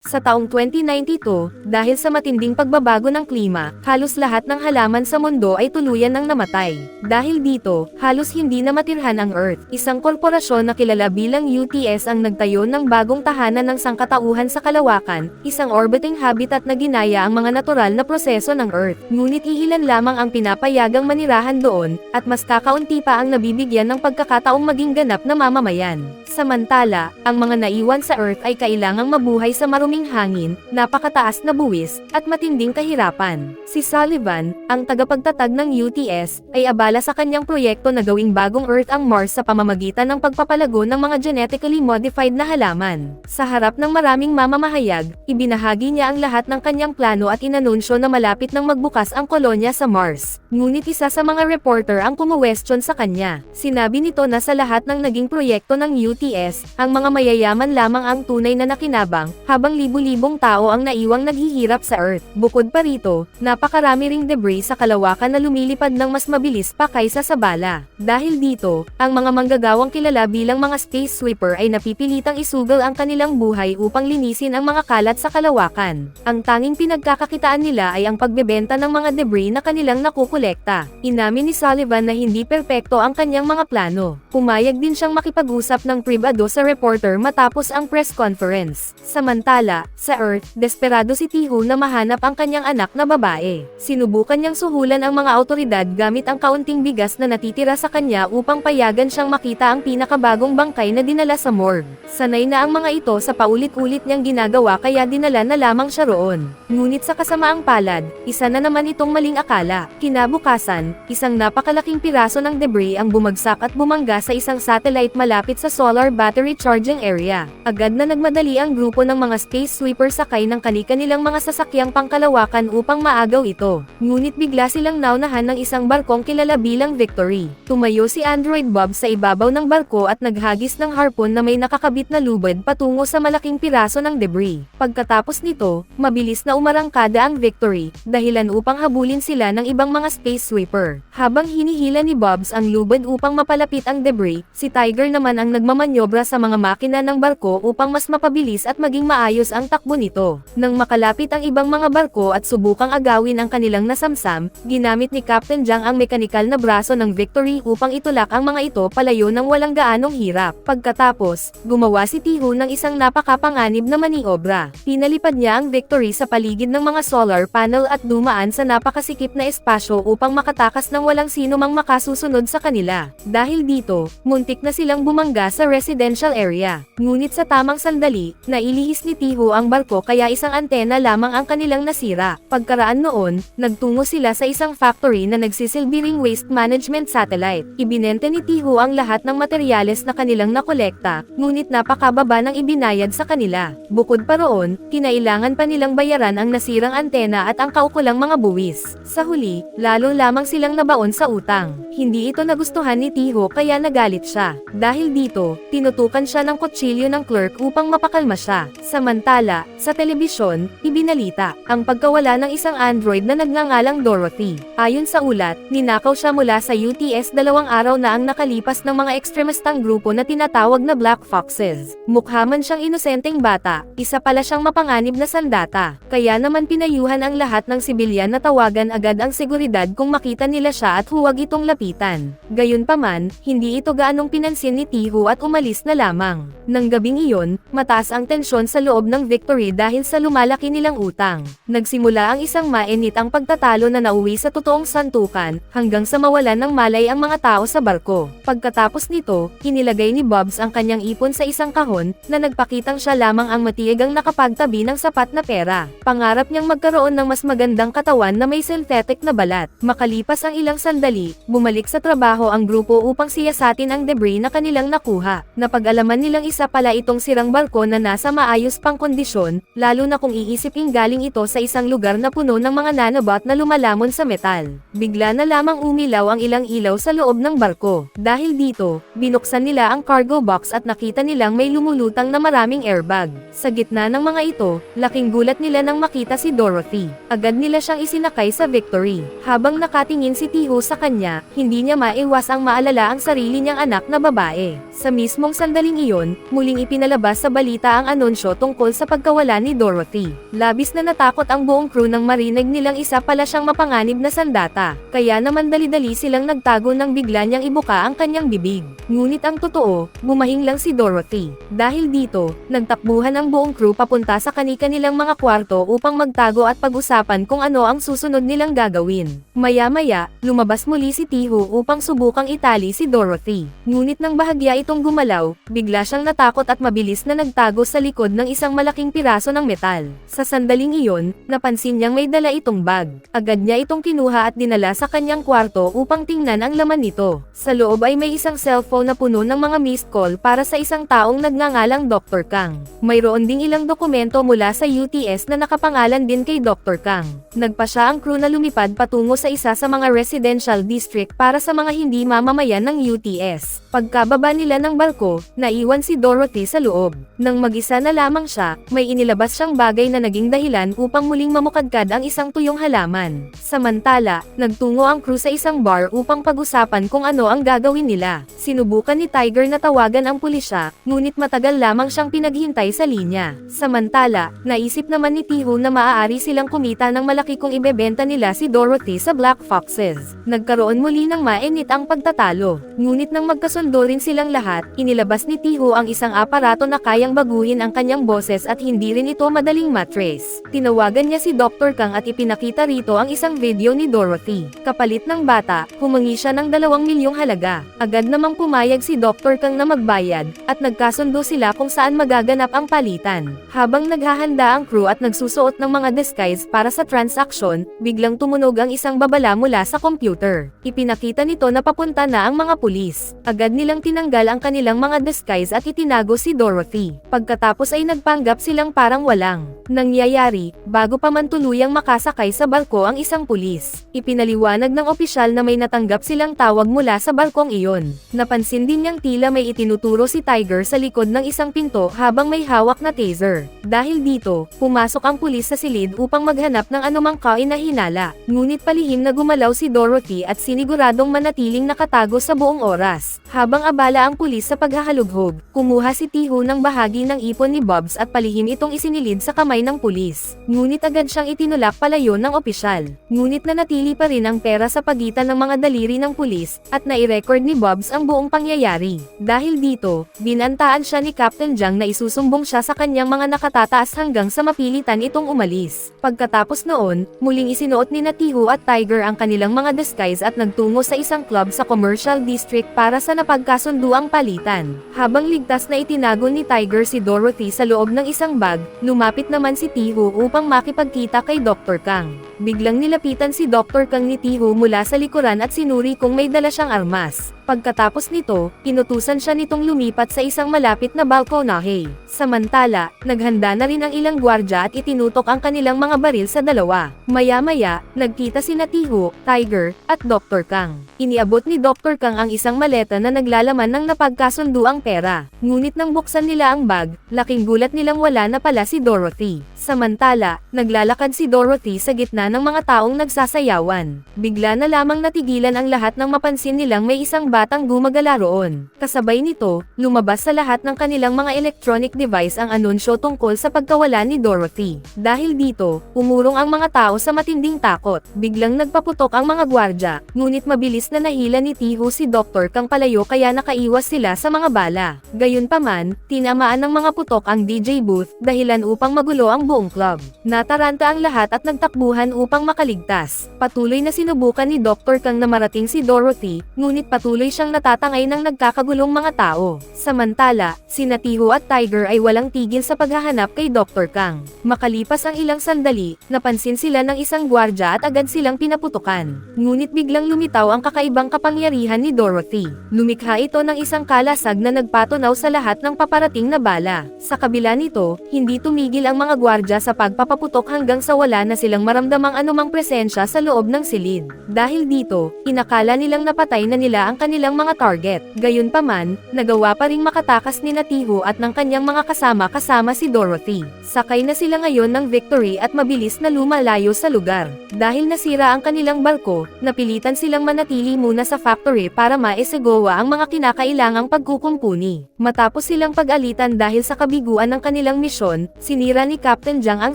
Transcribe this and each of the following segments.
Sa taong 2092, dahil sa matinding pagbabago ng klima, halos lahat ng halaman sa mundo ay tuluyan ng namatay. Dahil dito, halos hindi na matirhan ang Earth. Isang korporasyon na kilala bilang UTS ang nagtayo ng bagong tahanan ng sangkatauhan sa kalawakan, isang orbiting habitat na ginaya ang mga natural na proseso ng Earth. Ngunit ihilan lamang ang pinapayagang manirahan doon, at mas kakaunti pa ang nabibigyan ng pagkakataong maging ganap na mamamayan. Samantala, ang mga naiwan sa Earth ay kailangang mabuhay sa maruming hangin, napakataas na buwis, at matinding kahirapan. Si Sullivan, ang tagapagtatag ng UTS, ay abala sa kanyang proyekto na gawing bagong Earth ang Mars sa pamamagitan ng pagpapalago ng mga genetically modified na halaman. Sa harap ng maraming mamamahayag, ibinahagi niya ang lahat ng kanyang plano at inanunsyo na malapit nang magbukas ang kolonya sa Mars. Ngunit isa sa mga reporter ang kumuwestiyon sa kanya. Sinabi nito na sa lahat ng naging proyekto ng UTS, ang mga mayayaman lamang ang tunay na nakinabang, habang libu-libong tao ang naiwang naghihirap sa Earth. Bukod pa rito, napakarami ring debris sa kalawakan na lumilipad ng mas mabilis pa kaysa sa bala. Dahil dito, ang mga manggagawang kilala bilang mga space sweeper ay napipilitang isugal ang kanilang buhay upang linisin ang mga kalat sa kalawakan. Ang tanging pinagkakakitaan nila ay ang pagbebenta ng mga debris na kanilang nakukolekta. Inamin ni Sullivan na hindi perpekto ang kanyang mga plano. Pumayag din siyang makipag-usap ng pribado sa reporter matapos ang press conference. Samantala, sa Earth, desperado si Tihu na mahanap ang kanyang anak na babae. Sinubukan niyang suhulan ang mga awtoridad gamit ang kaunting bigas na natitira sa kanya upang payagan siyang makita ang pinakabagong bangkay na dinala sa morgue. Sanay na ang mga ito sa paulit-ulit niyang ginagawa kaya dinala na lamang siya roon. Ngunit sa kasamaang palad, isa na naman itong maling akala. Kinabukasan, isang napakalaking piraso ng debris ang bumagsak at bumangga sa isang satellite malapit sa solar battery charging area. Agad na nagmadali ang grupo ng mga space sweeper sakay ng kani-kanilang mga sasakyang pangkalawakan upang maagaw ito. Ngunit bigla silang naunahan ng isang barkong kilala bilang Victory. Tumayo si Android Bob sa ibabaw ng barko at naghagis ng harpoon na may nakakabit na lubid patungo sa malaking piraso ng debris. Pagkatapos nito, mabilis na umarangkada ang Victory, dahilan upang habulin sila ng ibang mga space sweeper. Habang hinihila ni Bobs ang lubid upang mapalapit ang debris, si Tiger naman ang nagmamanyobra sa mga makina ng barko upang mas mapabilis at maging maayos ang takbo nito. Nang makalapit ang ibang mga barko at subukang agawin ang kanilang nasamsam, ginamit ni Captain Zhang ang mekanikal na braso ng Victory upang itulak ang mga ito palayo ng walang gaanong hirap. Pagkatapos, gumawa si Tihu ng isang napakapanganib na maniobra. Pinalipad niya ang Victory sa paligid ng mga solar panel at dumaan sa napakasikip na espasyo upang makatakas ng walang sino mang makasusunod sa kanila. Dahil dito, muntik na silang bumangga sa residential area. Ngunit sa tamang sandali, nailihis ni Tihu ang barko kaya isang antena lamang ang kanilang nasira. Pagkaraan noon, nagtungo sila sa isang factory na nagsisilbi ring waste management satellite. Ibinente ni Tihu ang lahat ng materyales na kanilang nakolekta, ngunit napakababa ng ibinayad sa kanila. Bukod pa roon, kinailangan pa nilang bayaran ang nasirang antena at ang kaukulang mga buwis. Sa huli, lalo lamang silang nabaon sa utang. Hindi ito nagustuhan ni Tihu kaya nagalit siya. Dahil dito, tinutukan siya ng kutsilyo ng clerk upang mapakalma siya. Samantala, sa telebisyon, ibinalita ang pagkawala ng isang android na nagngangalang Dorothy. Ayon sa ulat, ninakaw siya mula sa UTS 2 araw na ang nakalipas ng mga ekstremistang grupo na tinatawag na Black Foxes. Mukha man siyang inosenteng bata, isa pala siyang mapanganib na sandata. Kaya naman pinayuhan ang lahat ng sibilyan na tawagan agad ang seguridad kung makita nila siya at huwag itong lapitan. Gayunpaman, hindi ito gaanong pinansin ni Tihu at umalis na lamang. Nang gabing iyon, mataas ang tensyon sa loob ng Victory dahil sa lumalaki nilang utang. Nagsimula ang isang mainit ang pagtatalo na nauwi sa totoong santukan, hanggang sa mawalan ng malay ang mga tao sa barko. Pagkatapos nito, inilagay ni Bobs ang kanyang ipon sa isang kahon, na nagpakitang siya lamang ang matiyagang nakapagtabi ng sapat na pera. Pangarap niyang magkaroon ng mas magandang katawan na may synthetic na balat. Makalipas ang ilang sandali, bumalik sa trabaho ang grupo upang siyasatin ang debris na kanilang nakuha. Napag-alaman nilang isa pala itong sirang barko na nasa maayos pang kondisyon, lalo na kung iisipin galing ito sa isang lugar na puno ng mga nanobot na lumalamon sa metal. Bigla na lamang umilaw ang ilang ilaw sa loob ng barko. Dahil dito, binuksan nila ang cargo box at nakita nilang may lumulutang na maraming airbag. Sa gitna ng mga ito, laking gulat nila nang makita si Dorothy. Agad nila siyang isinakay sa Victory. Habang nakatingin si Tihu sa kanya, hindi niya maiwas ang maalala ang sarili niyang anak na babae. Sa mismong sandaling iyon, muling ipinalabas sa balita ang anunsyo tungkol sa pagkawala ni Dorothy. Labis na natakot ang buong crew nang marinig nilang isa pala siyang mapanganib na sandata, kaya naman dali-dali silang nagtago nang bigla niyang ibuka ang kanyang bibig. Ngunit ang totoo, bumahing lang si Dorothy. Dahil dito, nagtakbuhan ang buong crew papunta sa kani-kanilang mga kwarto upang magtago at pag-usapan kung ano ang susunod nilang gagawin. Maya-maya, lumabas muli si Tihu upang subukang itali si Dorothy. Ngunit nang bahagya itong gumalaw, bigla siyang natakot at mabilis na nagtago sa likod ng isang malaking piraso ng metal. Sa sandaling iyon, napansin niyang may dala itong bag. Agad niya itong kinuha at dinala sa kanyang kwarto upang tingnan ang laman nito. Sa loob ay may isang cellphone na puno ng mga missed call para sa isang taong nagngangalang Dr. Kang. Mayroon ding ilang dokumento mula sa UTS na nakapangalan din kay Dr. Kang. Nagpa siya ang crew na lumipad patungo sa isa sa mga residential district para sa mga hindi mamamayan ng UTS. Pagkababa nila ng barko, naiwan si Dorothy sa loob. Nang mag-isa na lamang siya, may inilabas siyang bagay na naging dahilan upang muling mamukadkad ang isang tuyong halaman. Samantala, nagtungo ang crew sa isang bar upang pag-usapan kung ano ang gagawin nila. Sinubukan ni Tiger na tawagan ang pulisya, ngunit matagal lamang siyang pinaghintay sa linya. Samantala, naisip naman ni Tihu na maaari silang kumita ng malaki kung ibebenta nila si Dorothy sa Black Foxes. Nagkaroon muli ng mainit ang pagtatalo. Ngunit nang magkasundo rin silang lahat, inilabas ni Tihu ang isang aparato na kayang baguhin ang kanyang boses at hindi rin ito madaling matrace. Tinawagan niya si Dr. Kang at ipinakita rito ang isang video ni Dorothy. Kapalit ng bata, humingi siya ng 2 milyong halaga. Agad namang pumayag si Dr. Kang na magbayad, at nagkasundo sila kung saan magaganap ang palitan. Habang naghahanda ang crew at nagsusuot ng mga disguise para sa transaksyon, biglang tumunog ang isang babala mula sa computer. Ipinakita nito na papunta na ang mga pulis. Agad nilang tinanggal ang kanilang mga disguise at itinago si Dorothy. Pagkatapos ay nagpanggap silang parang walang nangyayari, bago pa man tuluyang makasakay sa barko ang isang pulis. Ipinaliwanag ng opisyal na may natanggap silang tawag mula sa barkong iyon. Napansin din niyang tila may itinuturo si Tiger sa likod ng isang pinto habang may hawak na taser. Dahil dito, pumasok ang pulis sa silid upang maghanap ng anumang kainahinala. Ngunit palihim na gumalaw si Dorothy at siniguradong manatiling nakatago sa buong oras. Habang abala ang pulis sa paghahalughog, kumuha si Tihu ng bahagi ng ipon ni Bobs at palihim itong isinilid sa kamay ng pulis. Ngunit agad siyang itinulak palayo ng opisyal. Ngunit nanatili pa rin ang pera sa pagitan ng mga daliri ng pulis, at nai-record ni Bobs ang buong pangyayari. Dahil dito, binantaan siya ni Captain Jiang na isusumbong siya sa kanyang mga nakatataas hanggang sa mapilitan itong umalis. Pagkatapos noon, muling isinuot ni Tihu at Tiger ang kanilang mga disguise at nagtungo sa isang club sa commercial district para sa napagkasunduang palitan. Habang ligtas na itinago ni Tiger si Dorothy sa loob ng isang bag, lumapit naman si Tihu upang makipagkita kay Dr. Kang. Biglang nilapitan si Dr. Kang ni Tihu mula sa likuran at sinuri kung may dala siyang armas. Pagkatapos nito, inutusan siya nitong lumipat sa isang malapit na balkonahe. Samantala, naghanda na rin ang ilang gwardya at itinutok ang kanilang mga baril sa dalawa. Maya-maya, nagkita sina Tihu, Tiger, at Dr. Kang. Iniabot ni Dr. Kang ang isang maleta na naglalaman ng napagkasunduang pera. Ngunit nang buksan nila ang bag, laking gulat nilang wala na pala si Dorothy. Samantala, naglalakad si Dorothy sa gitna ng mga taong nagsasayawan. Bigla na lamang natigilan ang lahat nang mapansin nilang may isang batang gumagala roon. Kasabay nito, lumabas sa lahat ng kanilang mga electronic device ang anunsyo tungkol sa pagkawala ni Dorothy. Dahil dito, umurong ang mga tao sa matinding takot. Biglang nagpaputok ang mga gwardya, ngunit mabilis na nahila ni Tihu si Dr. Kang palayo kaya nakaiwas sila sa mga bala. Gayunpaman, tinamaan ng mga putok ang DJ booth, dahilan upang magulo ang buong club. Nataranta ang lahat at nagtakbuhan upang makaligtas. Patuloy na sinubukan ni Dr. Kang na marating si Dorothy, ngunit patuloy siyang natatangay ng nagkakagulong mga tao. Samantala, sina Tihu at Tiger ay walang tigil sa paghahanap kay Dr. Kang. Makalipas ang ilang sandali, napansin sila ng isang gwardya at agad silang pinaputukan. Ngunit biglang lumitaw ang kakaibang kapangyarihan ni Dorothy. Lumikha ito ng isang kalasag na nagpatunaw sa lahat ng paparating na bala. Sa kabila nito, hindi tumigil ang mga gwardya sa pagpapaputok hanggang sa wala na silang maramdamang lamang anumang presensya sa loob ng silid. Dahil dito, inakala nilang napatay na nila ang kanilang mga target. Gayunpaman, nagawa pa ring makatakas ni Tiho at ng kanyang mga kasama si Dorothy. Sakay na sila ngayon ng Victory at mabilis na lumalayo sa lugar. Dahil nasira ang kanilang barko, napilitan silang manatili muna sa factory para maisagawa ang mga kinakailangang pagkukumpuni. Matapos silang pag-alitan dahil sa kabiguan ng kanilang misyon, sinira ni Captain Jiang ang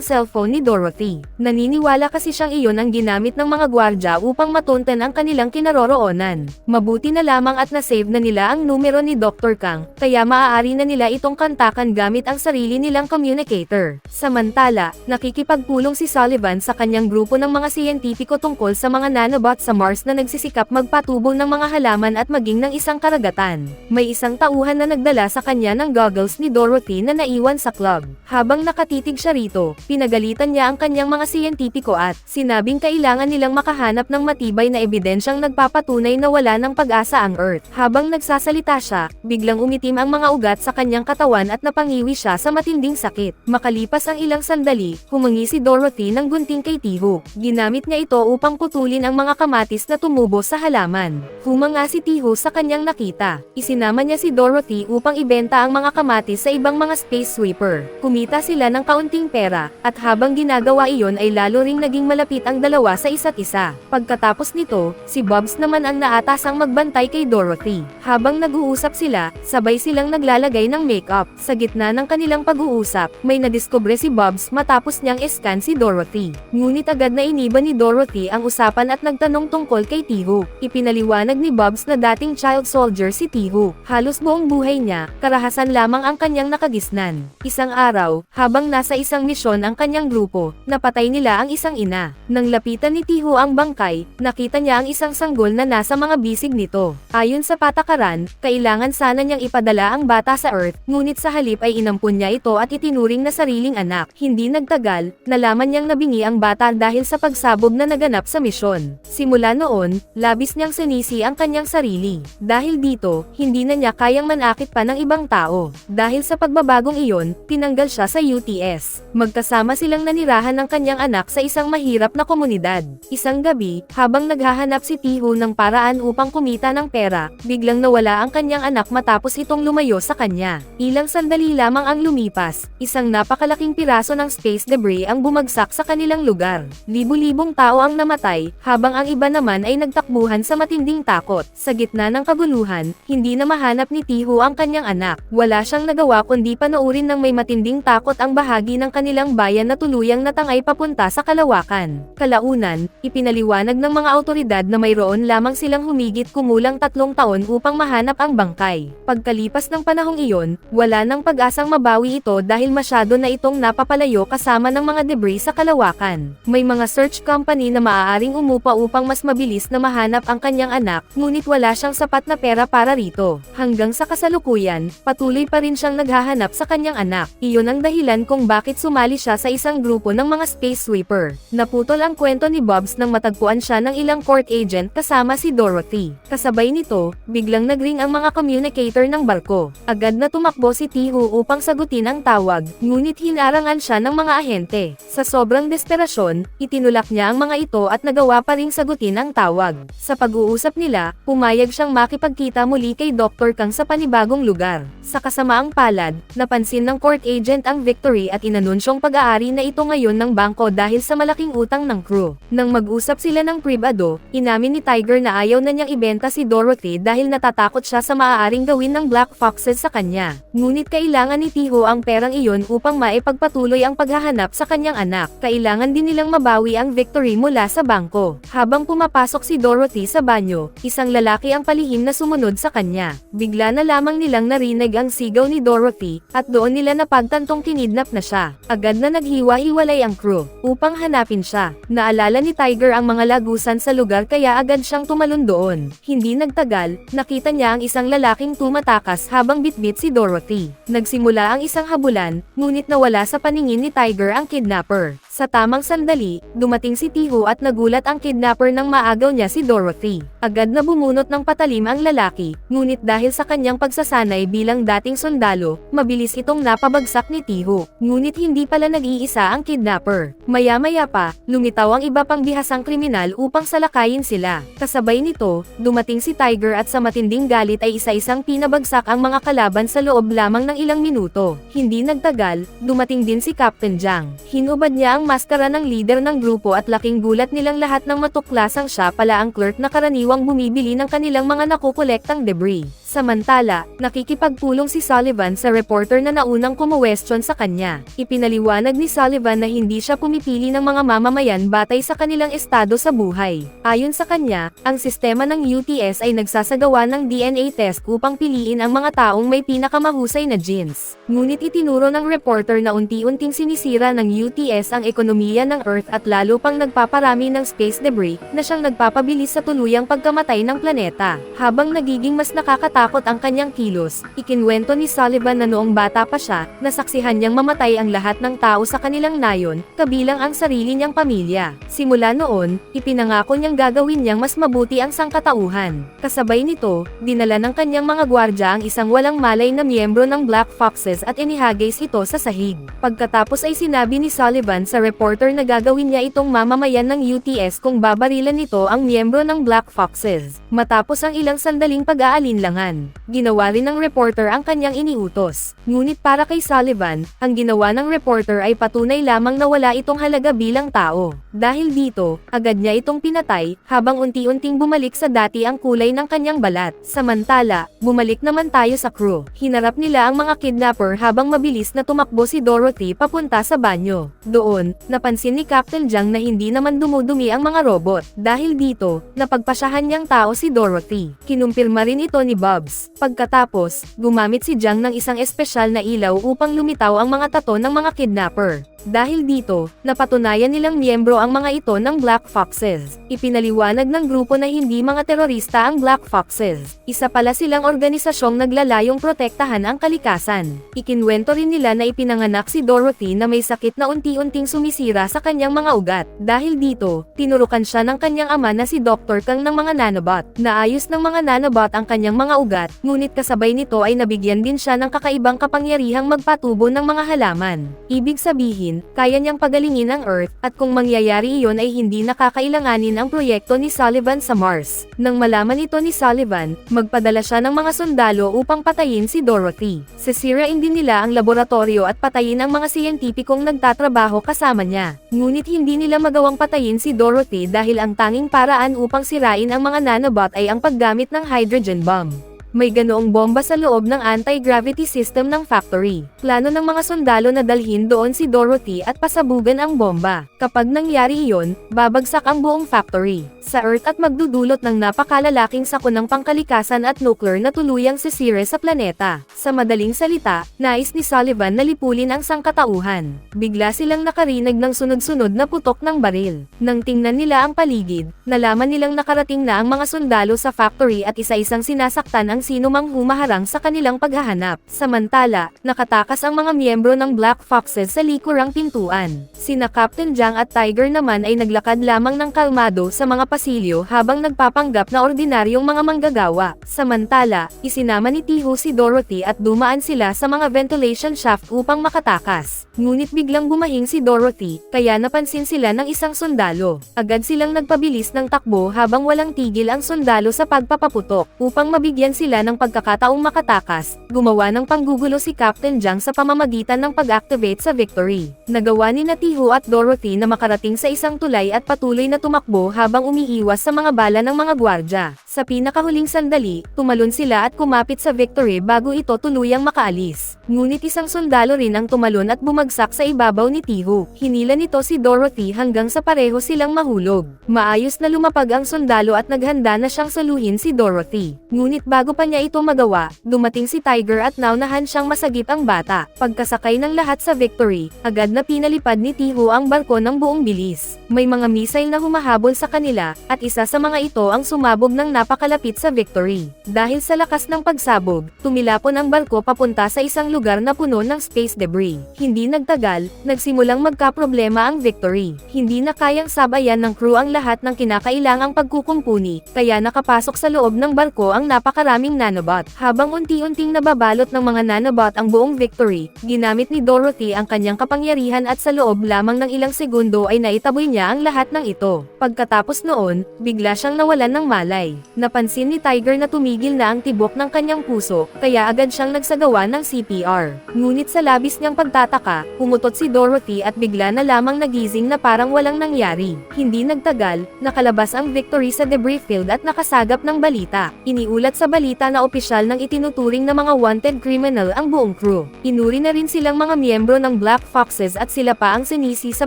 cellphone ni Dorothy. Naniniwala kasi siyang iyon ang ginamit ng mga gwardya upang matuntan ang kanilang kinaroroonan. Mabuti na lamang at nasave na nila ang numero ni Dr. Kang, kaya maaari na nila itong kontakan gamit ang sarili nilang communicator. Samantala, nakikipagpulong si Sullivan sa kanyang grupo ng mga siyentipiko tungkol sa mga nanobots sa Mars na nagsisikap magpatubo ng mga halaman at maging ng isang karagatan. May isang tauhan na nagdala sa kanya ng goggles ni Dorothy na naiwan sa club. Habang nakatitig siya rito, pinagalitan niya ang kanyang mga siyentipiko at sinabing kailangan nilang makahanap ng matibay na ebidensyang nagpapatunay na wala ng pag-asa ang Earth. Habang nagsasalita siya, biglang umitim ang mga ugat sa kanyang katawan at napangiwi siya sa matinding sakit. Makalipas ang ilang sandali, humingi si Dorothy ng gunting kay Tiho. Ginamit niya ito upang putulin ang mga kamatis na tumubo sa halaman. Humanga si Tiho sa kanyang nakita. Isinama niya si Dorothy upang ibenta ang mga kamatis sa ibang mga space sweeper. Kumita sila ng kaunting pera, at habang ginagawa iyon ay lalo ring naging malapit ang dalawa sa isa't isa. Pagkatapos nito, si Bobs naman ang naatasang magbantay kay Dorothy. Habang nag-uusap sila, sabay silang naglalagay ng makeup. Sa gitna ng kanilang pag-uusap, may nadiskubre si Bobs matapos niyang iscan si Dorothy. Ngunit agad na iniba ni Dorothy ang usapan at nagtanong tungkol kay Tiho. Ipinaliwanag ni Bobs na dating child soldier si Tiho. Halos buong buhay niya, karahasan lamang ang kanyang nakagisnan. Isang araw, habang nasa isang misyon ang kanyang grupo, napatay nila ang isang ina. Nang lapitan ni Tiho ang bangkay, nakita niya ang isang sanggol na nasa mga bisig nito. Ayon sa patakaran, kailangan sana niyang ipadala ang bata sa Earth, ngunit sa halip ay inampun niya ito at itinuring na sariling anak. Hindi nagtagal, nalaman niyang nabingi ang bata dahil sa pagsabog na naganap sa misyon. Simula noon, labis niyang sinisi ang kanyang sarili. Dahil dito, hindi na niya kayang manakit pa ng ibang tao. Dahil sa pagbabagong iyon, tinanggal siya sa UTS. Magkasama silang nanirahan ng kanyang anak sa isang mahirap na komunidad. Isang gabi, habang naghahanap si Tiho ng paraan upang kumita ng pera, biglang nawala ang kanyang anak matapos itong lumayo sa kanya. Ilang sandali lamang ang lumipas, isang napakalaking piraso ng space debris ang bumagsak sa kanilang lugar. Libu-libong tao ang namatay, habang ang iba naman ay nagtakbuhan sa matinding takot. Sa gitna ng kaguluhan, hindi na mahanap ni Tiho ang kanyang anak. Wala siyang nagawa kundi panoorin ng may matinding takot ang bahagi ng kanilang bayan na tuluyang natangay papunta sa kalawakan. Kalaunan, ipinaliwanag ng mga awtoridad na mayroon lamang silang humigit kumulang 3 taon upang mahanap ang bangkay. Pagkalipas ng panahong iyon, wala nang pag-asang mabawi ito dahil masyado na itong napapalayo kasama ng mga debris sa kalawakan. May mga search company na maaaring umupa upang mas mabilis na mahanap ang kanyang anak, ngunit wala siyang sapat na pera para rito. Hanggang sa kasalukuyan, patuloy pa rin siyang naghahanap sa kanyang anak. Iyon ang dahilan kung bakit sumali siya sa isang grupo ng mga space sweeper. Naputol ang kwento ni Bobs nang matagpuan siya ng ilang court agent kasama si Dorothy. Kasabay nito, biglang nagring ang mga communicator ng barko. Agad na tumakbo si Tiho upang sagutin ang tawag, ngunit hinarangan siya ng mga ahente. Sa sobrang desperasyon, itinulak niya ang mga ito at nagawa pa ring sagutin ang tawag. Sa pag-uusap nila, pumayag siyang makipagkita muli kay Dr. Kang sa panibagong lugar. Sa kasamaang palad, napansin ng court agent ang Victory at inanunsyong pag-aari na ito ngayon ng bangko dahil sa malaking utang ng crew. Nang mag-usap sila ng pribado, inamin ni Tiger na ayaw na niyang ibenta si Dorothy dahil natatakot siya sa maaaring gawin ng Black Foxes sa kanya. Ngunit kailangan ni Tiho ang perang iyon upang maipagpatuloy ang paghahanap sa kanyang anak. Kailangan din nilang mabawi ang Victory mula sa bangko. Habang pumapasok si Dorothy sa banyo, isang lalaki ang palihim na sumunod sa kanya. Bigla na lamang nilang narinig ang sigaw ni Dorothy, at doon nila napagtantong kinidnap na siya. Agad na naghiwa-hiwalay ang crew, upang hanapin siya. Naalala ni Tiger ang mga lagusan sa lugar kaya agad siyang tumalon doon. Hindi nagtagal, nakita niya ang isang lalaking tumatakas habang bitbit si Dorothy. Nagsimula ang isang habulan, ngunit nawala sa paningin ni Tiger ang kidnapper. Sa tamang sandali, dumating si Tiho at nagulat ang kidnapper nang maagaw niya si Dorothy. Agad na bumunot ng patalim ang lalaki, ngunit dahil sa kanyang pagsasanay bilang dating sundalo, mabilis itong napabagsak ni Tiho. Ngunit hindi pala nag-iisa ang kidnapper. Maya-maya pa, lumitaw ang iba pang bihasang kriminal upang salakayin sila. Kasabay nito, dumating si Tiger at sa matinding galit ay isa-isang pinabagsak ang mga kalaban sa loob lamang ng ilang minuto. Hindi nagtagal, dumating din si Captain Jiang. Hinubad niya ang maskara ng leader ng grupo at laking gulat nilang lahat nang matuklasang siya pala ang clerk na karaniwang bumibili ng kanilang mga nakukolektang debris. Samantala, nakikipagpulong si Sullivan sa reporter na naunang kumuwestiyon sa kanya. Ipinaliwanag ni Sullivan na hindi siya pumipili ng mga mamamayan batay sa kanilang estado sa buhay. Ayon sa kanya, ang sistema ng UTS ay nagsasagawa ng DNA test upang piliin ang mga taong may pinakamahusay na genes. Ngunit itinuro ng reporter na unti-unting sinisira ng UTS ang ekonomiya ng Earth at lalo pang nagpaparami ng space debris na siyang nagpapabilis sa tuluyang pagkamatay ng planeta. Habang nagiging mas nakakatakot ang kanyang kilos, ikinwento ni Sullivan na noong bata pa siya, nasaksihan niyang mamatay ang lahat ng tao sa kanilang nayon, kabilang ang sarili niyang pamilya. Simula noon, ipinangako niyang gagawin niyang mas mabuti ang sangkatauhan. Kasabay nito, dinala ng kanyang mga gwardya ang isang walang malay na miyembro ng Black Foxes at inihagis ito sa sahig. Pagkatapos ay sinabi ni Sullivan sa reporter na gagawin niya itong mamamayan ng UTS kung babarilan nito ang miyembro ng Black Foxes. Matapos ang ilang sandaling pag-aalinlangan, ginawa rin ng reporter ang kanyang iniutos. Ngunit para kay Sullivan, ang ginawa ng reporter ay patunay lamang na wala itong halaga bilang tao. Dahil dito, agad niya itong pinatay, habang unti-unting bumalik sa dati ang kulay ng kanyang balat. Samantala, bumalik naman tayo sa crew. Hinarap nila ang mga kidnapper habang mabilis na tumakbo si Dorothy papunta sa banyo. Doon, napansin ni Captain Jiang na hindi naman dumudumi ang mga robot. Dahil dito, napagpasyahan niyang tao si Dorothy. Kinumpirma rin ito ni Bubs. Pagkatapos, gumamit si Jiang ng isang espesyal na ilaw upang lumitaw ang mga tato ng mga kidnapper. Dahil dito, napatunayan nilang miyembro ang mga ito ng Black Foxes. Ipinaliwanag ng grupo na hindi mga terorista ang Black Foxes. Isa pala silang organisasyong naglalayong protektahan ang kalikasan. Ikinwento rin nila na ipinanganak si Dorothy na may sakit na unti-unting sumisira sa kanyang mga ugat. Dahil dito, tinurukan siya ng kanyang ama na si Dr. Kang ng mga nanobot. Naayos ng mga nanobot ang kanyang mga ugat, ngunit kasabay nito ay nabigyan din siya ng kakaibang kapangyarihang magpatubo ng mga halaman. Ibig sabihin, kaya niyang pagalingin ang Earth, at kung mangyayari iyon ay hindi nakakailanganin ang proyekto ni Sullivan sa Mars. Nang malaman ito ni Sullivan, magpadala siya ng mga sundalo upang patayin si Dorothy. Sisirain din nila ang laboratorio at patayin ang mga siyentipikong nagtatrabaho kasama niya. Ngunit hindi nila magawang patayin si Dorothy dahil ang tanging paraan upang sirain ang mga nanobot ay ang paggamit ng hydrogen bomb. May ganoong bomba sa loob ng anti-gravity system ng factory. Plano ng mga sundalo na dalhin doon si Dorothy at pasabugan ang bomba. Kapag nangyari iyon, babagsak ang buong factory sa Earth at magdudulot ng napakalalaking sakunang pangkalikasan at nuclear na tuluyang sisira sa planeta. Sa madaling salita, nais ni Sullivan na lipulin ang sangkatauhan. Bigla silang nakarinig ng sunod-sunod na putok ng baril. Nang tingnan nila ang paligid, nalaman nilang nakarating na ang mga sundalo sa factory at isa-isang sinasaktan ang sino mang humaharang sa kanilang paghahanap. Samantala, nakatakas ang mga miyembro ng Black Foxes sa likurang pintuan. Sina Captain Jiang at Tiger naman ay naglakad lamang ng kalmado sa mga pasilyo habang nagpapanggap na ordinaryong mga manggagawa. Samantala, isinama ni Tiho si Dorothy at dumaan sila sa mga ventilation shaft upang makatakas. Ngunit biglang bumahing si Dorothy, kaya napansin sila ng isang sundalo. Agad silang nagpabilis ng takbo habang walang tigil ang sundalo sa pagpapaputok. Upang mabigyan sila ng pagkakataong makatakas, gumawa ng panggugulo si Captain Jiang sa pamamagitan ng pag-activate sa Victory. Nagawa ni Tiho at Dorothy na makarating sa isang tulay at patuloy na tumakbo habang umiiwas sa mga bala ng mga gwardya. Sa pinakahuling sandali, tumalon sila at kumapit sa Victory bago ito tuluyang makaalis. Ngunit isang sundalo rin ang tumalon at bumagsak sa ibabaw ni Tiho. Hinila nito si Dorothy hanggang sa pareho silang mahulog. Maayos na lumapag ang sundalo at naghanda na siyang saluhin si Dorothy. Ngunit bago pa pa niya ito magawa, dumating si Tiger at naunahan siyang masagip ang bata. Pagkasakay ng lahat sa Victory, agad na pinalipad ni Tiho ang barko ng buong bilis. May mga missile na humahabol sa kanila, at isa sa mga ito ang sumabog ng napakalapit sa Victory. Dahil sa lakas ng pagsabog, tumilapon ang barko papunta sa isang lugar na puno ng space debris. Hindi nagtagal, nagsimulang magkaproblema ang Victory. Hindi na kayang sabayan ng crew ang lahat ng kinakailangang pagkukumpuni, kaya nakapasok sa loob ng barko ang napakaraming nanobot. Habang unti-unting nababalot ng mga nanobot ang buong Victory, ginamit ni Dorothy ang kanyang kapangyarihan at sa loob lamang ng ilang segundo ay naitaboy niya ang lahat ng ito. Pagkatapos noon, bigla siyang nawalan ng malay. Napansin ni Tiger na tumigil na ang tibok ng kanyang puso, kaya agad siyang nagsagawa ng CPR. Ngunit sa labis niyang pagtataka, pumutot si Dorothy at bigla na lamang nagising na parang walang nangyari. Hindi nagtagal, nakalabas ang Victory sa debris field at nakasagap ng balita. Iniulat sa balita na opisyal ng itinuturing na mga wanted criminal ang buong crew. Inuri na rin silang mga miyembro ng Black Foxes at sila pa ang sinisi sa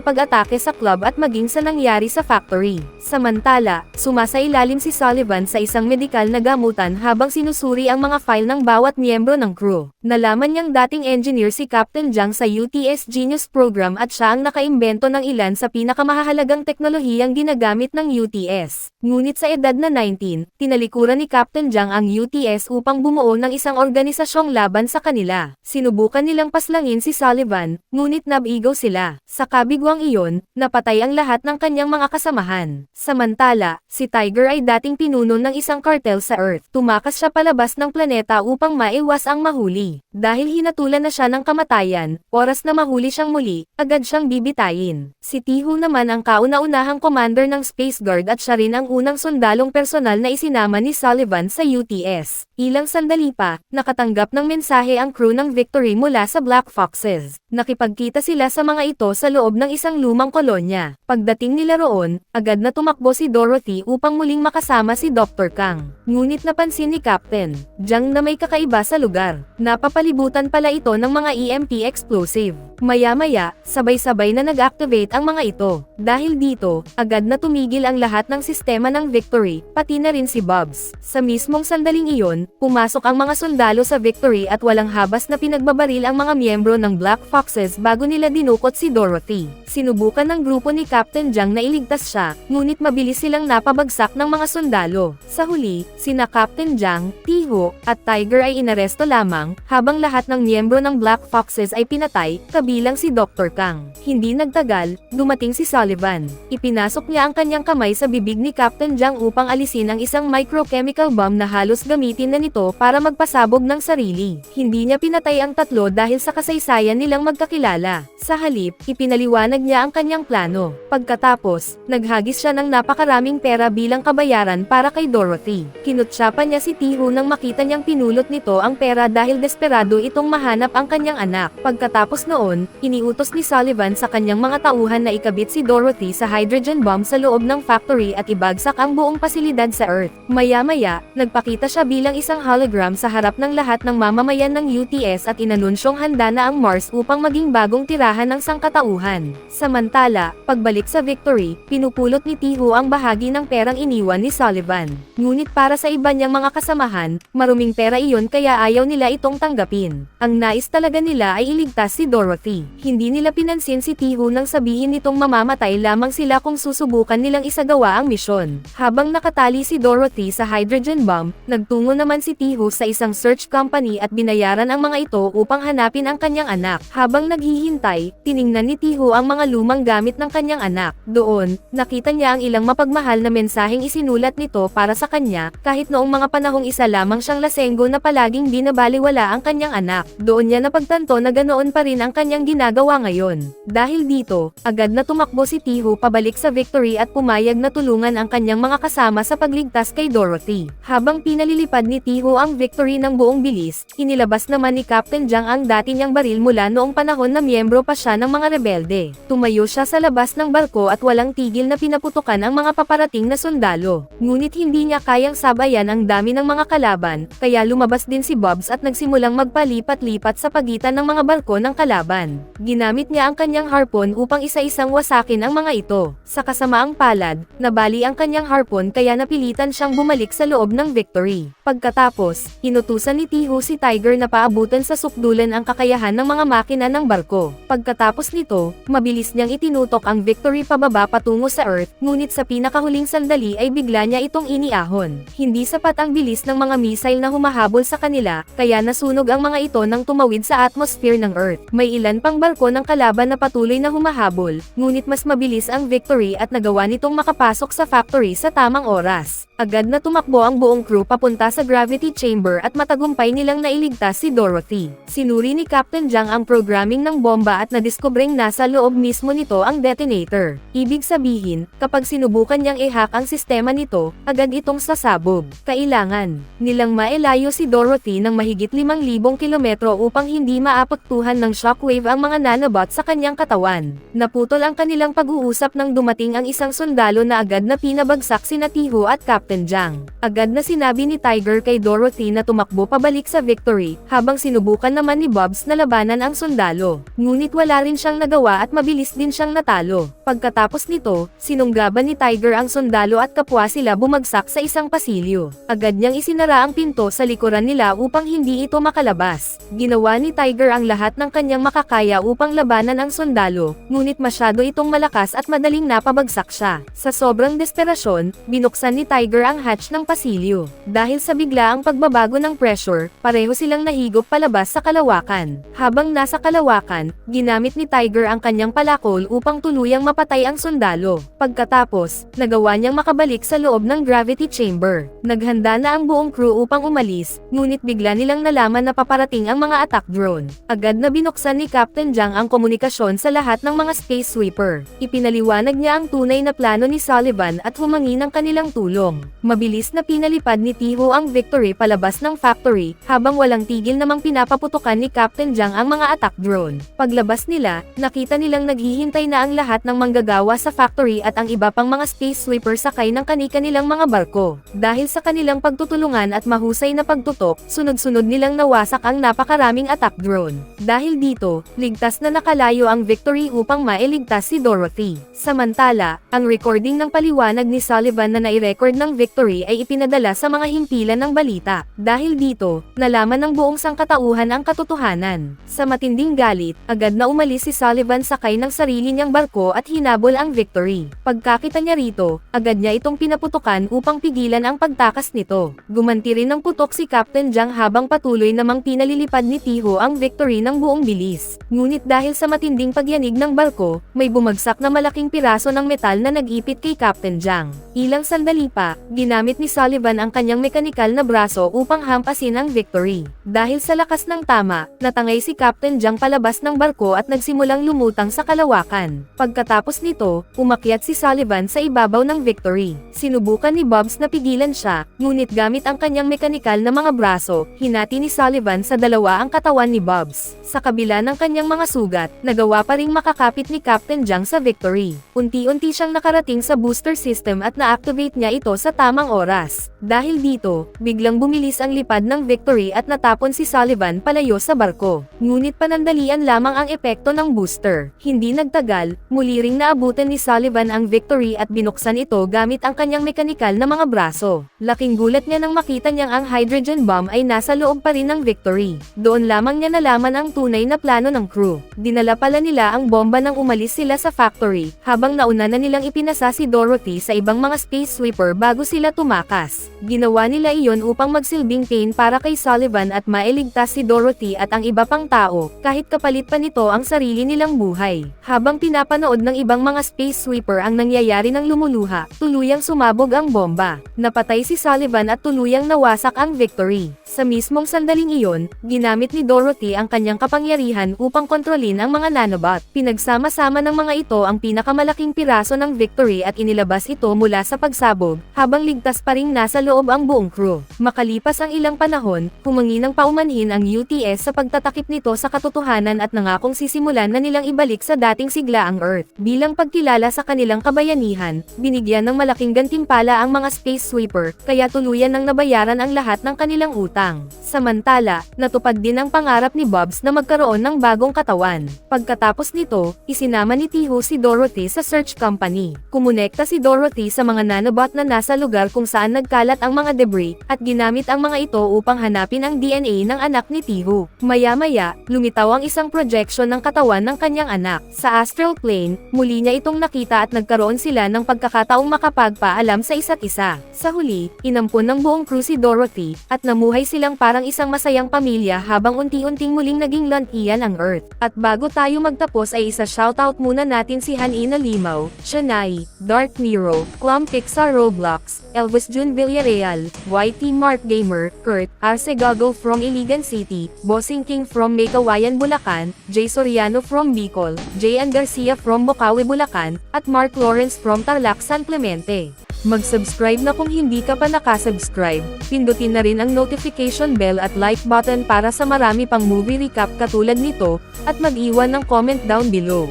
pag-atake sa club at maging sa nangyari sa factory. Samantala, sumasailalim si Sullivan sa isang medikal na gamutan habang sinusuri ang mga file ng bawat miyembro ng crew. Nalaman niyang dating engineer si Captain Jiang sa UTS Genius Program at siya ang nakaimbento ng ilan sa pinakamahalagang teknolohiyang ginagamit ng UTS. Ngunit sa edad na 19, tinalikuran ni Captain Jiang ang UTS upang bumuo ng isang organisasyong laban sa kanila. Sinubukan nilang paslangin si Sullivan, ngunit nabigo sila. Sa kabigwang iyon, napatay ang lahat ng kanyang mga kasamahan. Samantala, si Tiger ay dating pinuno ng isang cartel sa Earth. Tumakas siya palabas ng planeta upang maiwas ang mahuli. Dahil hinatulan na siya ng kamatayan, oras na mahuli siyang muli, agad siyang bibitayin. Si Tiho naman ang kauna-unahang commander ng Space Guard at siya rin ang unang sundalong personal na isinama ni Sullivan sa UTS. Ilang sandali pa, nakatanggap ng mensahe ang crew ng Victory mula sa Black Foxes. Nakipagkita sila sa mga ito sa loob ng isang lumang kolonya. Pagdating nila roon, agad na tumakbo si Dorothy upang muling makasama si Dr. Kang. Ngunit napansin ni Captain Jiang na may kakaiba sa lugar. Napapalibutan pala ito ng mga EMP explosive. Maya-maya, sabay-sabay na nag-activate ang mga ito. Dahil dito, agad na tumigil ang lahat ng sistema ng Victory, pati na rin si Bobs. Sa mismong sandaling iyon, pumasok ang mga sundalo sa Victory at walang habas na pinagbabaril ang mga miyembro ng Black Foxes bago nila dinukot si Dorothy. Sinubukan ng grupo ni Captain Jiang na iligtas siya, ngunit mabilis silang napabagsak ng mga sundalo. Sa huli, sina Captain Jiang, Tiho, at Tiger ay inaresto lamang, habang lahat ng miyembro ng Black Foxes ay pinatay, kabilang si Dr. Kang. Hindi nagtagal, dumating si Sullivan. Ipinasok niya ang kanyang kamay sa bibig ni Captain Jiang upang alisin ang isang microchemical bomb na halos gamitin na nito para magpasabog ng sarili. Hindi niya pinatay ang tatlo dahil sa kasaysayan nilang magkakilala. Sa halip, ipinaliwanag niya ang kanyang plano. Pagkatapos, naghagis siya ng napakaraming pera bilang kabayaran para kay Dorothy. Kinutsapan niya si Tiho nang makita niyang pinulot nito ang pera dahil desperado itong mahanap ang kanyang anak. Pagkatapos noon, iniutos ni Sullivan sa kanyang mga tauhan na ikabit si Dorothy sa hydrogen bomb sa loob ng factory at ibagsak ang buong pasilidad sa Earth. Maya-maya, nagpakita siya bilang isang hologram sa harap ng lahat ng mamamayan ng UTS at inanunsyong handa na ang Mars upang maging bagong tirahan ng sangkatauhan. Samantala, pagbalik sa Victory, pinupulot ni Tiho ang bahagi ng perang iniwan ni Sullivan. Ngunit para sa iba niyang mga kasamahan, maruming pera iyon kaya ayaw nila itong tanggapin. Ang nais talaga nila ay iligtas si Dorothy. Hindi nila pinansin si Tiho nang sabihin nitong mamamatay lamang sila kung susubukan nilang isagawa ang misyon. Habang nakatali si Dorothy sa hydrogen bomb, nagtungo naman si Tiho sa isang search company at binayaran ang mga ito upang hanapin ang kanyang anak. Habang naghihintay, tiningnan ni Tiho ang mga lumang gamit ng kanyang anak. Doon, nakita niya ang ilang mapagmahal na mensaheng isinulat nito para sa kanya, kahit noong mga panahong isa lamang siyang lasenggo na palaging binabaliwala ang kanyang anak. Doon niya napagtanto na ganoon pa rin ang kanyang ginagawa ngayon. Dahil dito, agad na tumakbo si Tiho pabalik sa Victory at pumayag na tulungan ang kanyang mga kasama sa pagligtas kay Dorothy. Habang pinalilipad ni Tiho ang Victory ng buong bilis, inilabas naman ni Captain Jiang ang dati niyang baril mula noong panahon na miyembro pa siya ng mga rebelde. Tumayo siya sa labas ng barko at walang tigil na pinaputukan ang mga paparating na sundalo. Ngunit hindi niya kayang sabayan ang dami ng mga kalaban, kaya lumabas din si Bobs at nagsimulang magpalipat-lipat sa pagitan ng mga barko ng kalaban. Ginamit niya ang kanyang harpon upang isa-isang wasakin ang mga ito. Sa kasamaang palad, nabali ang kanyang harpon kaya napilitan siyang bumalik sa loob ng Victory. Pagkatapos, inutusan ni Tihu si Tiger na paabutan sa sukdulan ang kakayahan ng mga makina ng barko. Pagkatapos nito, mabilis niyang itinutok ang Victory pababa patungo sa Earth, ngunit sa pinakahuling sandali ay bigla niya itong iniahon. Hindi sapat ang bilis ng mga missile na humahabol sa kanila, kaya nasunog ang mga ito nang tumawid sa atmosphere ng Earth. May ilan pang barko ng kalaban na patuloy na humahabol, ngunit mas mabilis ang Victory at nagawa nitong makapasok sa factory sa tamang oras. Agad na tumakbo ang buong crew papunta sa gravity chamber at matagumpay nilang nailigtas si Dorothy. Sinuri ni Captain Zhang ang programming ng bomba at nadiskubring nasa loob mismo nito ang detonator. Ibig sabihin, kapag sinubukan niyang i-hack ang sistema nito, agad itong sasabog. Kailangan nilang mailayo si Dorothy ng mahigit 5,000 kilometro upang hindi maapektuhan ng shockwave ang mga nanobot sa kanyang katawan. Naputol ang kanilang pag-uusap nang dumating ang isang sundalo na agad na pinabagsak sina Tihu at Captain Zhang. Agad na sinabi ni Tiger kay Dorothy na tumakbo pabalik sa Victory, habang sinubukan naman ni Bobs na labanan ang sundalo. Ngunit wala rin siyang nagawa at mabilis din siyang natalo. Pagkatapos nito, sinunggaban ni Tiger ang sundalo at kapwa sila bumagsak sa isang pasilyo. Agad niyang isinara ang pinto sa likuran nila upang hindi ito makalabas. Ginawa ni Tiger ang lahat ng kanyang makakaya upang labanan ang sundalo, ngunit masyado itong malakas at madaling napabagsak siya. Sa sobrang desperasyon, binuksan ni Tiger ang hatch ng pasilyo. Dahil sa biglaang pagbabago ng pressure, pareho silang nahigop palabas sa kalawakan. Habang nasa kalawakan, ginamit ni Tiger ang kanyang palakol upang tuluyang mapatay ang sundalo. Pagkatapos, nagawa niyang makabalik sa loob ng gravity chamber. Naghanda na ang buong crew upang umalis, ngunit bigla nilang nalaman na paparating ang mga attack drone. Agad na binuksan ni Captain Zhang ang komunikasyon sa lahat ng mga space sweeper. Ipinaliwanag niya ang tunay na plano ni Sullivan at humangi ng kanilang tulong. Mabilis na pinalipad ni Tihu ang Victory palabas ng factory, habang walang tigil namang pinapaputukan ni Captain Zhang ang mga attack drone. Paglabas nila, nakita nilang naghihintay na ang lahat ng manggagawa sa factory at ang iba pang mga space sweeper sakay ng kani-kanilang mga barko. Dahil sa kanilang pagtutulungan at mahusay na pagtutok, sunod-sunod nilang nawasak ang napakaraming attack drone. Dahil dito, ligtas na nakalayo ang Victory upang mailigtas si Dorothy. Samantala, ang recording ng paliwanag ni Sullivan na nai-record ng Victory ay ipinadala sa mga himpilan ng balita. Dahil dito, nalaman ng buong sangkatauhan ang katotohanan. Sa matinding galit, agad na umalis si Sullivan sakay ng sarili niyang barko at hinabol ang Victory. Pagkakita niya rito, agad niya itong pinaputukan upang pigilan ang pagtakas nito. Gumanti rin ng putok si Captain Zhang habang patuloy namang pinalilipad ni Tihu ang Victory ng buong bilis. Ngunit dahil sa matinding pagyanig ng barko, may bumagsak na malaking piraso ng metal na nag-ipit kay Captain Zhang. Ilang sandali pa, ginamit ni Sullivan ang kanyang mekanikal na braso upang hampasin ang Victory. Dahil sa lakas ng tama, natangay si Captain Zhang palabas ng barko at nagsimulang lumutang sa kalawakan. Pagkatapos nito, umakyat si Sullivan sa ibabaw ng Victory. Sinubukan ni Bobs na pigilan siya, ngunit gamit ang kanyang mekanikal na mga braso, hinati ni Sullivan sa dalawa ang katawan ni Bobs. Sa kabila ng kanyang mga sugat, nagawa pa ring makakapit ni Captain Zhang sa Victory. Unti-unti siyang nakarating sa booster system at na-activate niya ito sa tamang oras. Dahil dito, biglang bumilis ang lipad ng Victory at natapon si Sullivan palayo sa barko. Ngunit panandalian lamang ang epekto ng booster. Hindi nagtagal, muli ring naabutan ni Sullivan ang Victory at binuksan ito gamit ang kanyang mekanikal na mga braso. Laking gulat niya nang makita niyang ang hydrogen bomb ay nasa loob pa rin ng Victory. Doon lamang niya nalaman ang tunay na plano ng crew. Dinala pala nila ang bomba nang umalis sila sa factory, habang nauna na nilang ipinasa si Dorothy sa ibang mga space sweeper bago sila tumakas. Ginawa nila iyon upang magsilbing pain para kay Sullivan at mailigtas si Dorothy at ang iba pang tao, kahit kapalit pa nito ang sarili nilang buhay. Habang pinapanood ng ibang mga space sweeper ang nangyayari ng lumuluha, tuluyang sumabog ang bomba. Napatay si Sullivan at tuluyang nawasak ang Victory. Sa mismong sandaling iyon, ginamit ni Dorothy ang kanyang kapangyarihan upang kontrolin ang mga nanobot. Pinagsama-sama ng mga ito ang pinakamalaking piraso ng Victory at inilabas ito mula sa pagsabog, habang ligtas pa ring nasa loob ang buong crew. Makalipas ang ilang panahon, humangi ng paumanhin ang UTS sa pagtatakip nito sa katotohanan at nangakong sisimulan na nilang ibalik sa dating sigla ang Earth. Bilang pagkilala sa kanilang kabayanihan, binigyan ng malaking gantimpala ang mga space sweeper, kaya tuluyan nang nabayaran ang lahat ng kanilang utang. Samantala, natupad din ang pangarap ni Bobs na magkaroon ng bagong katawan. Pagkatapos nito, isinama ni Tihu si Dorothy sa search company. Kumonekta si Dorothy sa mga nanobot na nasa lugar kung saan nagkalat ang mga debris, at ginamit ang mga ito upang hanapin ang DNA ng anak ni Tihu. Maya-maya, lumitaw ang isang projection ng katawan ng kanyang anak. Sa astral plane, muli niya itong nakita at nagkaroon sila ng pagkakataong makapagpaalam sa isa't isa. Sa huli, inampun ng buong crew si Dorothy, at namuhay silang parang isang masayang pamilya habang unti-unting muling naging lantian ang Earth. At bago tayo magtapos ay isa-shoutout muna natin si Hanina Limaw, Shanai, Dark Nero, Clum Pixar Roblox, Elvis Jun Villarreal, YT Mark Gamer, Kurt, Arce Goggle from Iligan City, Bossing King from Mekawayan Bulacan, Jay Soriano from Bicol, Jay Ann Garcia from Bocaue Bulacan, at Mark Lawrence from Tarlac San Clemente. Mag-subscribe na kung hindi ka pa nakasubscribe, pindutin na rin ang notification bell at like button para sa marami pang movie recap katulad nito, at mag-iwan ng comment down below.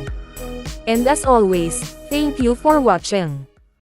And as always, thank you for watching.